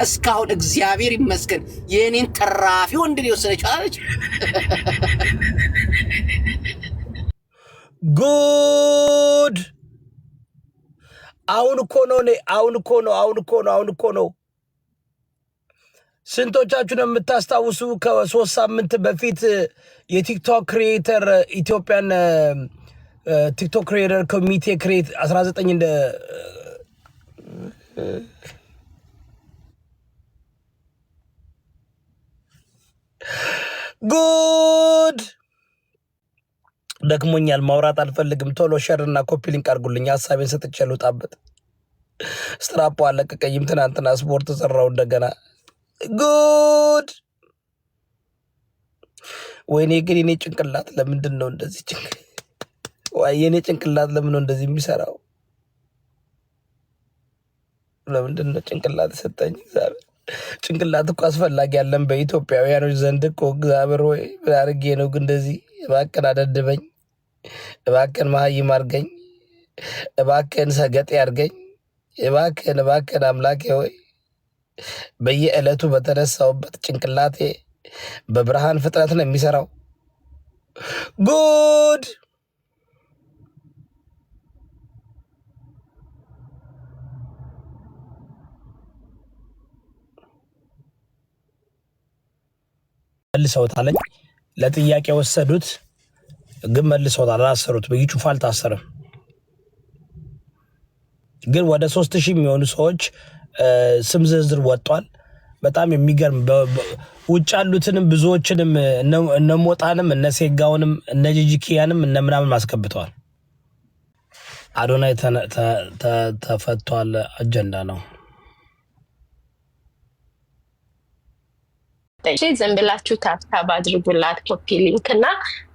እስካሁን እግዚአብሔር ይመስገን የኔን ተራፊ ወንድ ነው የወሰደችው አለች። ጉድ አሁን እኮ ነው ስንቶቻችሁ ነው የምታስታውሱ ከ3 ሳምንት በፊት የቲክቶክ ክሪኤተር ኢትዮጵያን ቲክቶክ ክሪኤተር ኮሚቴ ክሬት 19 እንደ ጉድ ደክሞኛል ማውራት አልፈልግም ቶሎ ሼርና ኮፒ ሊንክ አድርጉልኝ ሐሳቤን ሰጥቼ ልውጣበት ስትራፖ አለቀቀኝም ትናንትና ስፖርት ሰራው እንደገና ጉድ ወይኔ ግን የኔ ጭንቅላት ለምንድን ነው እንደዚህ የኔ ጭንቅላት ለምን ነው እንደዚህ የሚሰራው ለምንድን ነው ጭንቅላት ሰጠኝ እግዚአብሔር ጭንቅላት እኮ አስፈላጊ ያለን በኢትዮጵያውያኖች ዘንድ እኮ እግዚአብሔር ወይ አርጌ ነው እንደዚህ እባክህን አደድበኝ እባክህን መሀይም አድርገኝ እባክህን ሰገጤ አድርገኝ እባክህን አምላኬ ሆይ በየዕለቱ በተነሳውበት ጭንቅላቴ በብርሃን ፍጥነት ነው የሚሰራው ጉድ መልሰውታል ለጥያቄ ወሰዱት ግን መልሰውታል አላሰሩት በይጩፋ አልታሰረም ግን ወደ 3000 የሚሆኑ ሰዎች ስም ዝርዝር ወጥቷል በጣም የሚገርም ውጭ ያሉትንም ብዙዎችንም እነ ሞጣንም እነ ሴጋውንም እነ ጂጂኪያንም እነ ምናምን ማስከብተዋል አዶናይ ተፈቷል አጀንዳ ነው እሺ ዝም ብላችሁ ታፕታፕ አድርጉላት ኮፒ ሊንክ እና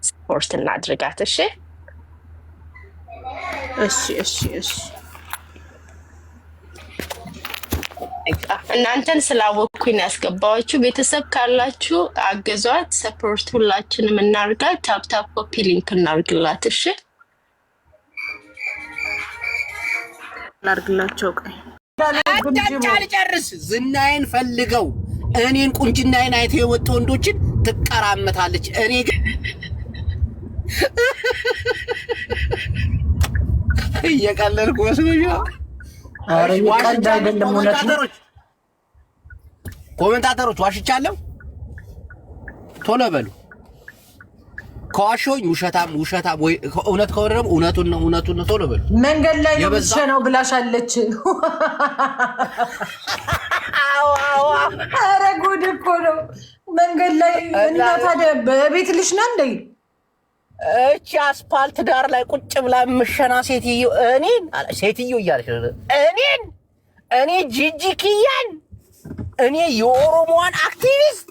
ስፖርት እናድርጋት እሺ እናንተን ስላወኩኝ ያስገባችሁ ቤተሰብ ካላችሁ አገዟት ሰፖርት ሁላችንም እናርጋት ታፕታፕ ኮፒ ሊንክ እናርግላት እሺ ላርግላቸው ቀይ ጨርስ ዝናዬን ፈልገው እኔን ቁንጅናዬን አይተው የወጡ ወንዶችን ትቀራመታለች እኔ ግን እየቀለልኩ መስሎኝ አረ ይቀልድ አይደለም እውነት ነው ኮሜንታተሮች ዋሽቻለሁ ቶሎ በሉ ከዋሾኝ ውሸታም ወይ እውነት ከሆነ ደግሞ እውነቱን ነው ቶሎ በሉ መንገድ ላይ ነው ብላሻለች አረ ጉድ እኮ ነው መንገድ ላይ እና ታዲያ በቤት ልጅ ነህ እንዴ እቺ አስፓልት ዳር ላይ ቁጭ ብላ ምሸና ሴትዮ እያለች እኔ ጂጂኪያን እኔ የኦሮሞዋን አክቲቪስት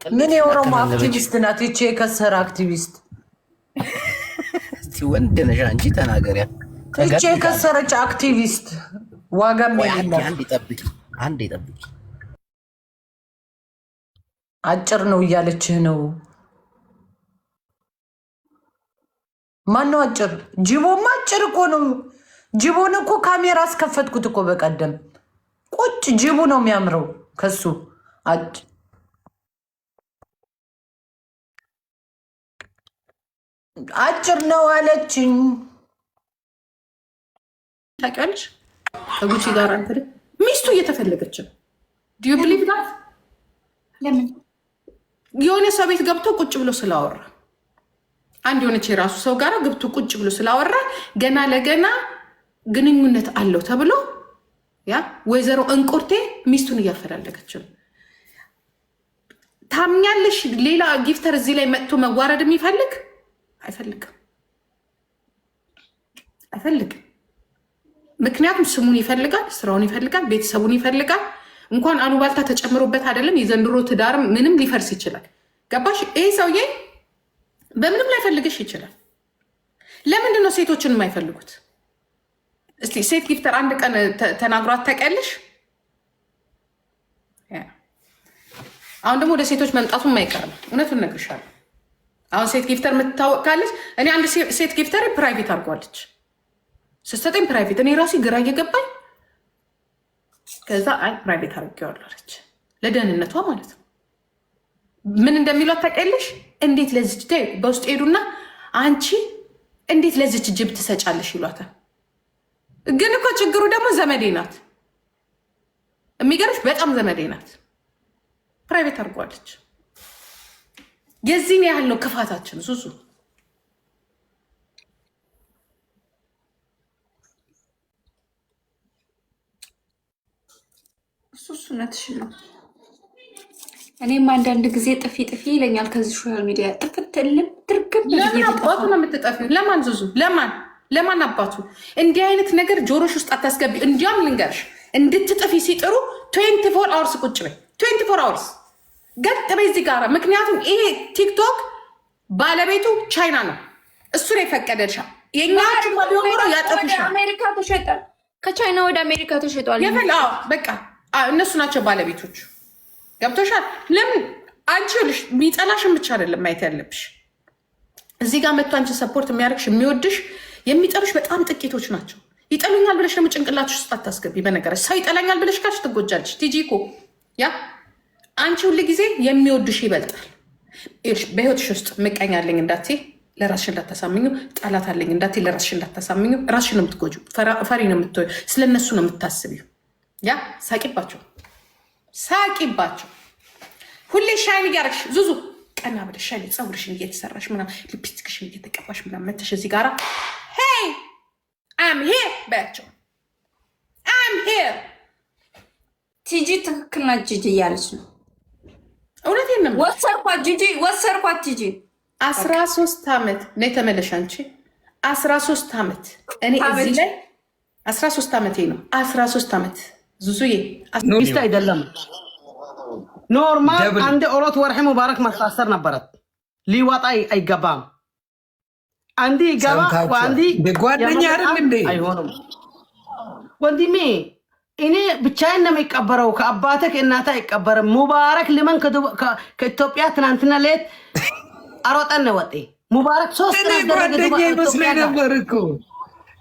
ምን የኦሮሞ አክቲቪስት ናት እቺ የከሰረ አክቲቪስት እስቲ ወንድ ነሽ አንቺ ተናገሪያ እቺ የከሰረች አክቲቪስት ዋጋም የለም አንዴ ጠብቂ አጭር ነው እያለችህ ነው ማነው አጭር ጅቦማ አጭር እኮ ነው ጅቦን እኮ ካሜራ አስከፈትኩት እኮ በቀደም ቁጭ ጅቡ ነው የሚያምረው ከሱ አጭር ነው አለችኝ ታውቂያለሽ ከጉቺ ጋር አንተ ሚስቱ እየተፈለገች ነው do you believe that ለምን የሆነ ሰው ቤት ገብቶ ቁጭ ብሎ ስላወራ አንድ የሆነች የራሱ ሰው ጋር ገብቶ ቁጭ ብሎ ስላወራ ገና ለገና ግንኙነት አለው ተብሎ ያ ወይዘሮ እንቁርቴ ሚስቱን እያፈላለገች ነው ታምኛለሽ ሌላ ጊፍተር እዚህ ላይ መጥቶ መዋረድ የሚፈልግ አይፈልግም ምክንያቱም ስሙን ይፈልጋል ስራውን ይፈልጋል ቤተሰቡን ይፈልጋል እንኳን አሉባልታ ተጨምሮበት አይደለም የዘንድሮ ትዳር ምንም ሊፈርስ ይችላል ገባሽ ይሄ ሰውዬ በምንም ላይ ፈልግሽ ይችላል ለምንድን ነው ሴቶችን የማይፈልጉት እስቲ ሴት ጊፍተር አንድ ቀን ተናግሯት ታውቂያለሽ አሁን ደግሞ ወደ ሴቶች መምጣቱን የማይቀር ነው እውነቱን እነግርሻለሁ አሁን ሴት ጊፍተር የምትታወቅ ካለች እኔ አንድ ሴት ጊፍተር ፕራይቬት አድርጓለች ስትሰጠኝ ፕራይቬት እኔ ራሴ ግራ እየገባኝ ከዛ አይ ፕራይቬት አድርጌዋለሁ አለች። ለደህንነቷ ማለት ነው። ምን እንደሚሏት ታውቂያለሽ? እንዴት ለዚች በውስጥ ሄዱና አንቺ እንዴት ለዚች ጅብ ትሰጫለሽ ይሏታል። ግን እኮ ችግሩ ደግሞ ዘመዴ ናት። የሚገርምሽ በጣም ዘመዴ ናት። ፕራይቬት አድርጓለች። የዚህን ያህል ነው ክፋታችን ዙዙ። እሱ እውነትሽን ነው። እኔም አንዳንድ ጊዜ ጥፊ ጥፊ ይለኛል ከዚህ ሶሻል ሚዲያ ጥፍት ልም ድርግም። ለምን አባቱ ነው የምትጠፊው? ለማን ዙዙ? ለማን አባቱ? እንዲህ አይነት ነገር ጆሮሽ ውስጥ አታስገቢ። እንዲያም ልንገርሽ እንድትጥፊ ሲጥሩ 24 አወርስ ቁጭ በይ። 24 አወርስ ገጥ በይ እዚህ ጋር። ምክንያቱም ይሄ ቲክቶክ ባለቤቱ ቻይና ነው። እሱ ነው የፈቀደልሻ። የኛቹ ቢሆኖ ያጠፉሻል። አሜሪካ ተሸጠ። ከቻይና ወደ አሜሪካ ተሸጧል። በቃ እነሱ ናቸው ባለቤቶቹ። ገብቶሻል? ለምን አንቺ ልሽ የሚጠላሽን ብቻ አይደለም ማየት ያለብሽ። እዚህ ጋር መጥቶ አንቺ ሰፖርት የሚያደርግሽ የሚወድሽ የሚጠሉሽ በጣም ጥቂቶች ናቸው። ይጠሉኛል ብለሽ ደግሞ ጭንቅላትሽ ውስጥ አታስገቢ። በነገርሽ ሰው ይጠላኛል ብለሽ ካልሽ ትጎጃለሽ። ቲጂ እኮ ያ አንቺ ሁሉ ጊዜ የሚወድሽ ይበልጣል። በህይወትሽ ውስጥ ምቀኛ አለኝ እንዳትዪ፣ ለራስሽ እንዳታሳምኙ። ጠላት አለኝ እንዳትዪ፣ ለራስሽ እንዳታሳምኙ። ራስሽ ነው የምትጎጁ። ፈሪ ነው የምትወዩ። ስለነሱ ነው የምታስቢው። ያ ሳቂባቸው ሁሌ ሻይን እያደረግሽ ዙዙ ቀና ብለሽ ሻይን ፀጉርሽን እየተሰራሽ ምናምን ሊፕስቲክሽን እየተቀባሽ ምናምን መተሽ እዚህ ጋራ ሄይ አም ሄር በያቸው። አም ሄር ቲጂ ትክክል ናት። ጂጂ እያለች ነው። እውነቴን ነው። ወሰርኳት ቲጂ 13 ዓመት ነው የተመለሽ አንቺ 13 ዓመት እኔ እዚህ ላይ 13 ዓመቴ ነው። 13 ዓመት ዙዙዬ ሚስት አይደለም ኖርማል። አንድ ኦሮት ወርሒ ሙባረክ ማሳሰር ነበረት። ሊወጣ አይገባም። አንዲ ገባ አንዲ ጓደኛ አይደል እንዴ? አይሆንም ወንድሜ። እኔ ብቻዬን ነው የሚቀበረው። ከአባቴ ከእናቴ አይቀበርም። ሙባረክ ለምን ከኢትዮጵያ ትናንትና ሌት አሮጠን ነው ወጤ ሙባረክ 3 ጓደኛ ይመስለኝ ነበር እኮ።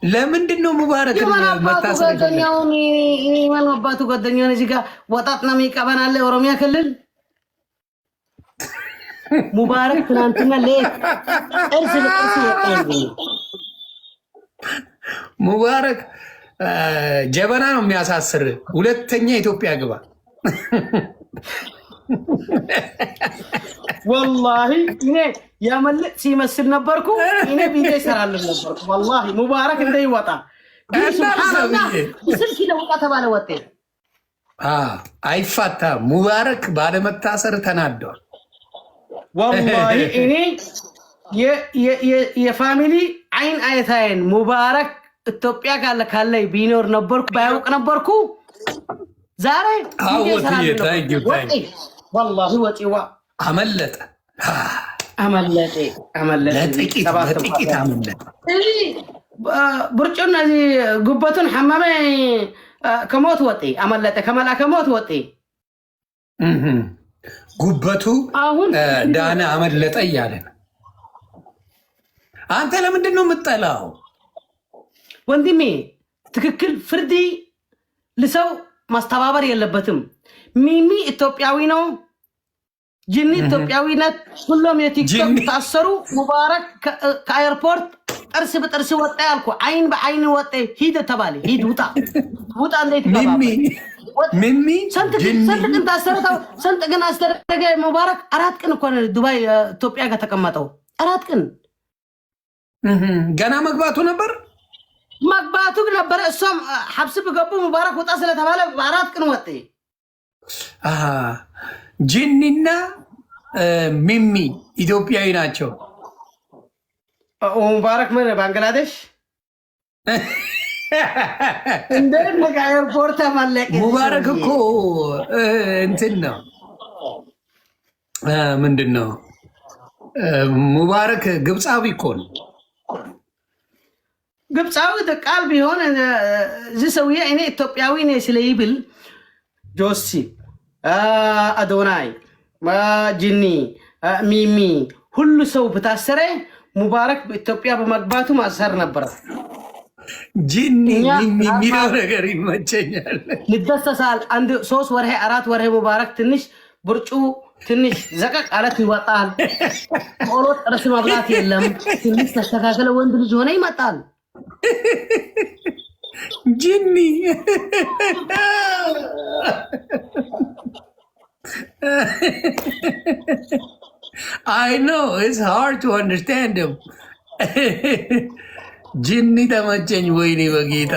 ለምንድን ነው ሙባረክ መታሰር? ማን አባቱ ጓደኛውን እዚህ ጋር ወጣት ነው የሚቀበናለ ኦሮሚያ ክልል ሙባረክ ትናንትና ሌት እርስ ለእርስ ያቀርብ ሙባረክ ጀበና ነው የሚያሳስር። ሁለተኛ ኢትዮጵያ ግባ። ወላሂ እኔ ያመልጥ ሲመስል ነበርኩ። እኔ ቪዲዮ ይሰራልን ነበርኩ። ወላሂ ሙባረክ እንደይወጣ ግን ሱብሃንአላህ ስልክ ለውጣ ተባለ ወጤ አይፋታ። ሙባረክ ባለመታሰር ተናደዋል። ወላሂ እኔ የፋሚሊ አይን አይታየን ሙባረክ ኢትዮጵያ ካለ ቢኖር ነበርኩ ባያውቅ ነበርኩ ዛሬ ወላሂ ወጪዋ አመለጠ። ለጥቂት አመለጠ። ብርጩና ጉበቱን ሐመመ ከሞት ወጤ አመለጠ። ከመላ ከሞት ወጤ ጉበቱ ዳነ አመለጠ እያለ ነው። አንተ ለምንድን ነው የምጠላው ወንድሜ? ትክክል ፍርድ ለሰው ማስተባበር የለበትም። ሚሚ ኢትዮጵያዊ ነው። ጅኒ ኢትዮጵያዊ ናት። ሁሉም የቲክቶክ ታሰሩ። ሙባረክ ከኤርፖርት ጥርስ በጥርስ ወጣ ያልኩ አይን በአይን ወጣ። ሂድ ተባለ። ሂድ ውጣ እንዴት ይባባል? ሚሚ ሰንጥቅን ታሰረው። ሰንጥቅን አስተደረገ ሙባረክ 4 ቀን እኮ ዱባይ ኢትዮጵያ ጋር ተቀመጠው 4 ቀን ገና መግባቱ ነበር እሷም ሐብስ በገቡ ሙባረክ ወጣ ስለተባለ 4 ቀን ወጣ። ጂኒና ሚሚ ኢትዮጵያዊ ናቸው። ሙባረክ ምን ባንግላዴሽ እንዴት ነው ኤርፖርት ተመለቀ? ሙባረክ እኮ እንትን ነው ምንድን ነው ሙባረክ ግብፃዊ እኮ ነው። ግብፃዊ ቃል ቢሆን እዚህ ሰውዬ እኔ ኢትዮጵያዊ ነኝ ስለይብል ጆሲ አዶናይ ጂኒ ሚሚ ሁሉ ሰው በታሰረ ሙባረክ በኢትዮጵያ በመግባቱ ማሰር ነበር። ጂኒ የሚለው ነገር ይመቸኛል። ይደሰሳል። አንድ 3 ወርሄ 4 ወርሄ ሙባረክ ትንሽ ብርጩ ትንሽ ዘቀቅ አለት ይወጣል። ኦሎት ጥርስ መብላት የለም። ትንሽ ተስተካከለ ወንድ ልጅ ሆነ ይመጣል። ጂኒ I know it's hard to understand him. ጂኒ ተመቸኝ ወይኔ በጌታ